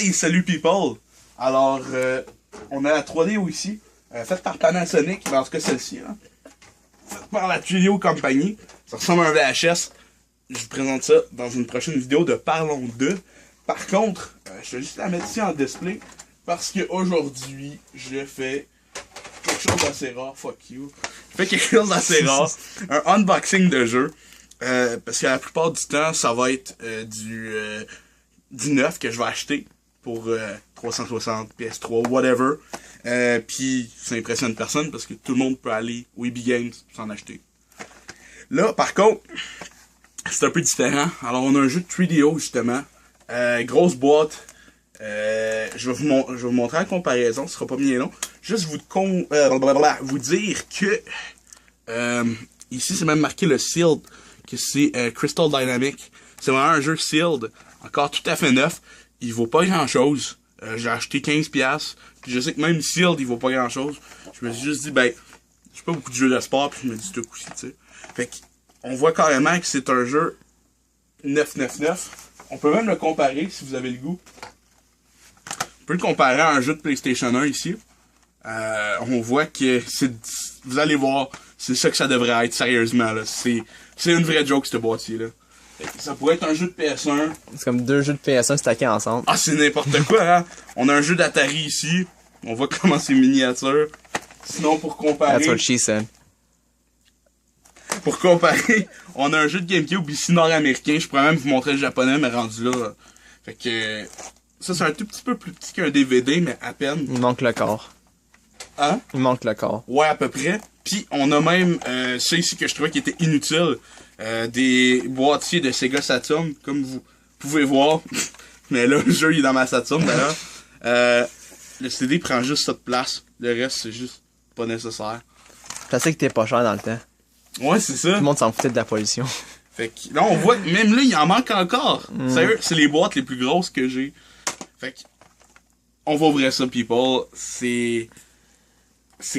Hey, salut people! Alors, on a la 3DO ici, faite par Panasonic, mais en tout cas celle-ci, hein. Faite par la 3DO Company. Ça ressemble à un VHS. Je vous présente ça dans une prochaine vidéo de Parlons 2. Par contre, je vais juste la mettre ici en display, parce qu'aujourd'hui, je fais quelque chose d'assez rare, fuck you. Je fais quelque chose d'assez rare, un unboxing de jeu. Parce que la plupart du temps, ça va être du neuf que je vais acheter pour 360, PS3, whatever. Puis ça impressionne personne parce que tout le monde peut aller au EB Games s'en acheter. Là, par contre, c'est un peu différent. Alors, on a un jeu de 3DO, justement. Grosse boîte. Je vais vous montrer la comparaison, ce sera pas bien long. Juste vous dire que ici, c'est même marqué le Sealed, que c'est Crystal Dynamics. C'est vraiment un jeu Sealed, encore tout à fait neuf. Il vaut pas grand chose. J'ai acheté 15$. Puis je sais que même Sealed, il vaut pas grand chose. Je me suis juste dit, ben, j'ai pas beaucoup de jeux de sport, puis je me dis tout coup-ci, tu sais. Fait qu'on voit carrément que c'est un jeu 999. On peut même le comparer si vous avez le goût. On peut le comparer à un jeu de PlayStation 1 ici. On voit que c'est. Vous allez voir, c'est ça que ça devrait être, sérieusement, là. C'est une vraie joke, ce boîtier, là. Ça pourrait être un jeu de PS1. C'est comme deux jeux de PS1 stackés ensemble. Ah, c'est n'importe quoi, hein. On a un jeu d'Atari ici. On voit comment c'est miniature. Sinon, pour comparer... That's what she said. Pour comparer, on a un jeu de GameCube ici nord-américain. Je pourrais même vous montrer le japonais, mais rendu là. Fait que... Ça, c'est un tout petit peu plus petit qu'un DVD, mais à peine. Il manque le corps. Hein? Il manque le corps. Ouais, à peu près. Puis, on a même ça ici que je trouvais qui était inutile. Des boîtiers de Sega Saturn, comme vous pouvez voir. Mais là, le jeu il est dans ma Saturn, d'ailleurs. Le CD prend juste ça de place. Le reste, c'est juste pas nécessaire. Je sais que t'es pas cher dans le temps. Ouais, c'est ça. Tout le monde s'en foutait de la pollution. Fait que là, on voit que même là, il en manque encore. Sérieux, c'est les boîtes les plus grosses que j'ai. Fait que, on va ouvrir ça, people. C'est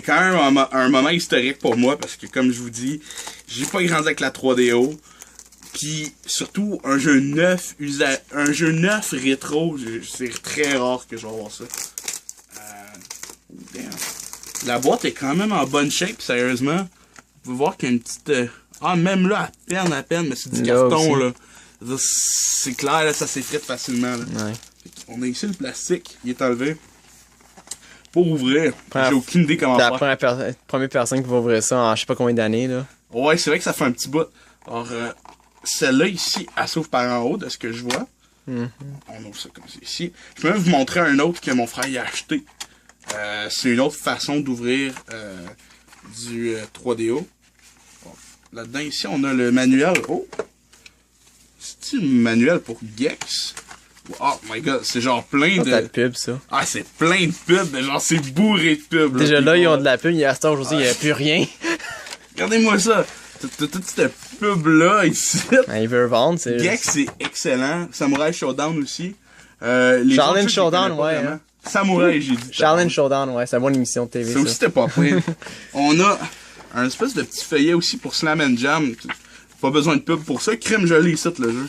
quand même un moment historique pour moi parce que, comme je vous dis, j'ai pas grandi avec la 3DO. Puis, surtout, un jeu neuf rétro, c'est très rare que je vais avoir ça. La boîte est quand même en bonne shape, sérieusement. Vous pouvez voir qu'il y a une petite... même là, à peine, mais c'est du carton, là. C'est clair, là, ça s'effrite facilement, là. Ouais. On a ici le plastique, il est enlevé. Pour ouvrir, j'ai aucune idée comment faire. T'es la première personne qui va ouvrir ça en je sais pas combien d'années, là. Ouais, c'est vrai que ça fait un petit bout. Alors, celle-là ici, elle s'ouvre par en haut, de ce que je vois. On ouvre ça comme ça ici. Je peux même vous montrer un autre que mon frère y a acheté. C'est une autre façon d'ouvrir du 3DO. Bon. Là-dedans, ici, on a le manuel. Oh! C'est-tu un manuel pour Gex? Oh my god, c'est genre plein de... C'est de la pub, ça. Ah, c'est plein de pubs, mais genre c'est bourré de pubs. Déjà là, ils ont de la pub, il y a à cet âge aussi, il n'y a plus rien. Regardez-moi ça. T'as toute cette pub-là ici. Ils veulent vendre, c'est... Gex, c'est excellent. Samurai Showdown aussi. Charlene Showdown, ouais. Hein. Samurai, j'ai dit. Charlene Showdown, ouais, c'est une bonne émission de TV, ça. Aussi, c'était pas pire. On a un espèce de petit feuillet aussi pour Slam and Jam. Pas besoin de pub pour ça. Crème gelée ici, le jeu.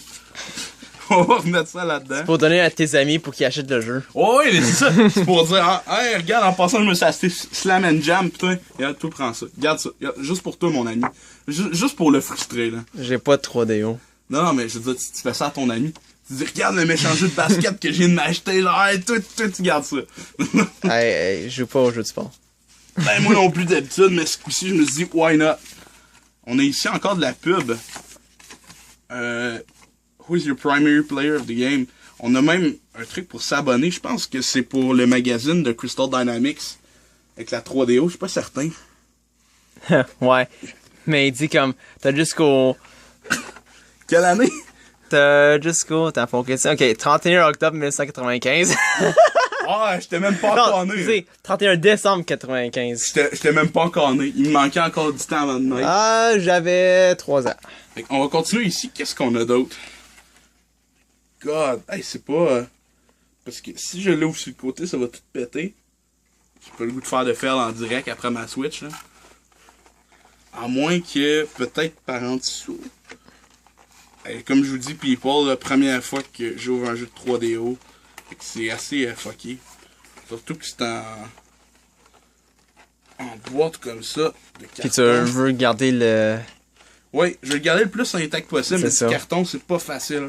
On va remettre ça là-dedans. C'est pour donner à tes amis pour qu'ils achètent le jeu. Oh, oui, mais c'est ça. C'est pour dire, hey, regarde, en passant, je me suis acheté Slam and Jam, putain. Regarde, toi, prends ça. Regarde ça. Regarde, juste pour toi, mon ami. Juste pour le frustrer, là. J'ai pas de 3DO. Non, mais je veux dire, tu fais ça à ton ami. Tu dis, regarde le méchant jeu de basket que je viens de m'acheter, là. Hey, toi, tu gardes ça. Hey, je joue pas au jeu de sport. Ben, moi non plus d'habitude, mais ce coup-ci, je me suis dit, why not? On a ici encore de la pub. Who is your primary player of the game? On a même un truc pour s'abonner. Je pense que c'est pour le magazine de Crystal Dynamics. Avec la 3DO, je suis pas certain. Ouais. Mais il dit comme, t'as jusqu'au... Quelle année? T'as jusqu'au... T'as pas question. Ok, 31 octobre 1995. Ah, j'étais même pas encore né. Non, 31 décembre 95. J'étais même pas encore né. Il me manquait encore du temps avant de naître. Ah, j'avais 3 ans. Fait on va continuer ici. Qu'est-ce qu'on a d'autre? God, hey, c'est pas... Parce que si je l'ouvre sur le côté, ça va tout péter. J'ai pas le goût de faire de fer en direct après ma Switch, là. À moins que, peut-être par en dessous. Hey, comme je vous dis, people, la première fois que j'ouvre un jeu de 3DO, Fait que c'est assez fucké. Surtout que c'est en boîte comme ça, de Puis tu carton. veux garder le. Oui, je vais le garder le plus intact possible, mais C'est du ça. carton, c'est pas facile.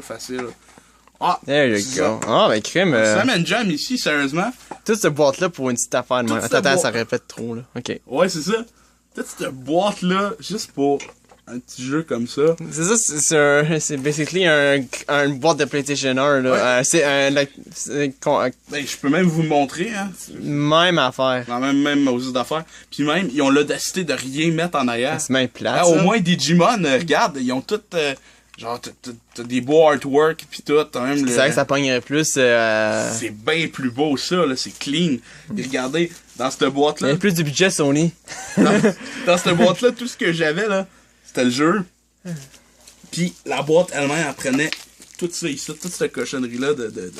Ah, There you c'est go. ça. Ah, ben crème. Sam Jam ici, sérieusement. Toute cette boîte-là pour une petite affaire de Toute même. cette Attends, ça boîte- répète trop, là. Ok. Ouais, c'est ça. Toute cette boîte-là, juste pour un petit jeu comme ça. C'est ça, c'est basically une boîte de PlayStation 1, là. Ouais. C'est Ben, je peux même vous le montrer, hein. même affaire. Dans même aux d'affaires. Puis même, ils ont l'audacité de rien mettre en arrière. C'est même plate. Ah, au ça. moins, Digimon, regarde, ils ont tout. Genre, t'as des beaux artworks, pis tout. T'as même C'est vrai que ça pognerait plus. C'est bien plus beau, ça, là. C'est clean. Et regardez, dans cette Il y boîte-là. a plus du budget Sony. dans cette boîte-là, tout ce que j'avais, là, c'était le jeu. Puis la boîte elle-même, elle prenait tout ça ici, toute cette cochonnerie-là de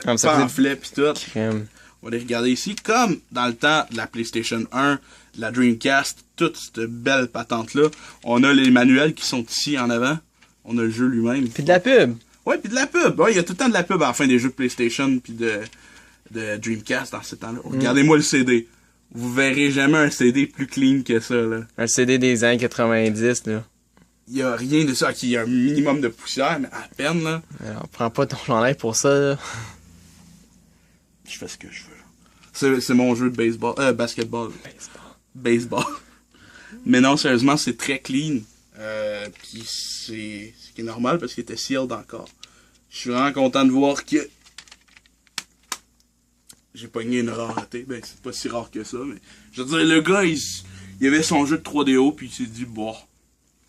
Comme ça pamphlets pis tout. crème. On va les regarder ici. Comme dans le temps de la PlayStation 1, de la Dreamcast, toute cette belle patente-là. On a les manuels qui sont ici en avant. On a le jeu lui-même. Puis de la pub. Ouais, puis de la pub. Ouais, il y a tout le temps de la pub à la fin des jeux de PlayStation puis de Dreamcast dans ce temps-là. Regardez-moi le CD. Vous verrez jamais un CD plus clean que ça, là. Un CD des années 90, là. Il y a rien de ça. Ok, il y a un minimum de poussière, mais à peine, là. Alors, prends pas ton enlève pour ça, là. Je fais ce que je veux. C'est mon jeu de baseball. Basketball. Baseball. Mais non, sérieusement, c'est très clean. Puis c'est ce qui est normal parce qu'il était sealed encore. Je suis vraiment content de voir que j'ai pogné une rareté. Ben, c'est pas si rare que ça, mais je veux dire, le gars, il avait son jeu de 3DO, puis il s'est dit, bon,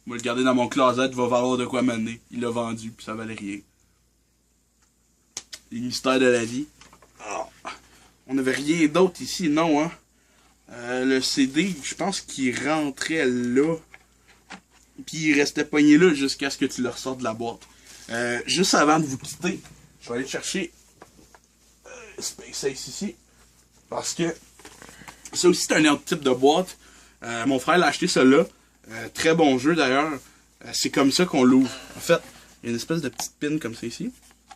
je vais le garder dans mon closet, il va valoir de quoi m'amener. Il l'a vendu, puis ça valait rien. Les mystères de la vie. Ah, on n'avait rien d'autre ici, non, hein. Le CD, je pense qu'il rentrait là. Puis il restait pogné là jusqu'à ce que tu le ressortes de la boîte. Juste avant de vous quitter, je vais aller chercher SpaceX ici. Parce que ça aussi c'est un autre type de boîte. Mon frère l'a acheté celle-là. Très bon jeu d'ailleurs. C'est comme ça qu'on l'ouvre. En fait, il y a une espèce de petite pin comme ça ici.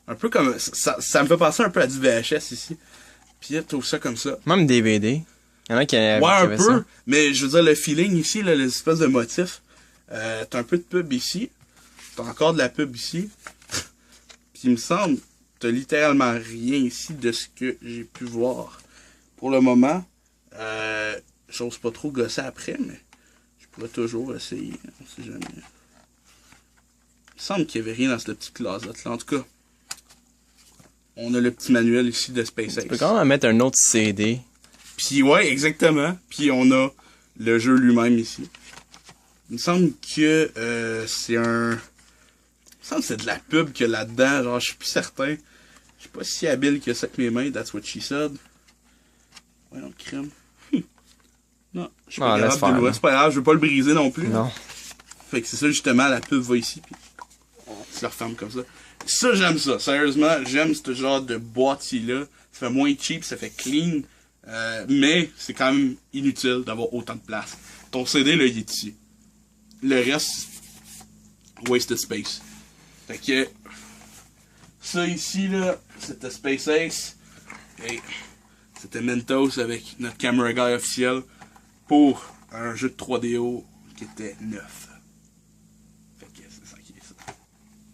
Un peu comme. Ça me fait penser un peu à du VHS ici. Puis tu ouvres ça comme ça. Même DVD. Il y en a qui avaient Ouais, un ça. peu. Mais je veux dire, le feeling ici, là, l'espèce de motif. T'as un peu de pub ici. T'as encore de la pub ici. Puis il me semble, t'as littéralement rien ici de ce que j'ai pu voir. Pour le moment, j'ose pas trop gosser après, mais je pourrais toujours essayer. On sait jamais. Il me semble qu'il y avait rien dans cette petite closet-là. En tout cas, on a le petit manuel ici de SpaceX. Tu peux quand même mettre un autre CD. Puis ouais, exactement. Puis on a le jeu lui-même ici. Il me semble que c'est un... Il me semble que c'est de la pub qu'il y a là-dedans. Genre, je suis plus certain. Je suis pas si habile que ça avec mes mains. That's what she said. Ouais, non, crème. Non, je suis pas laisse capable de faire, l'ouvrir. là. C'est pas grave, je veux pas le briser non plus. Non. Fait que c'est ça, justement, la pub va ici. Puis tu la refermes comme ça. Ça, j'aime ça. Sérieusement, j'aime ce genre de boîtier-là. Ça fait moins cheap, ça fait clean. Mais c'est quand même inutile d'avoir autant de place. Ton CD, là, il est ici. Le reste, wasted space. Fait que, ça ici, là, c'était SpaceX. Et c'était Mentos avec notre camera guy officiel pour un jeu de 3DO qui était neuf.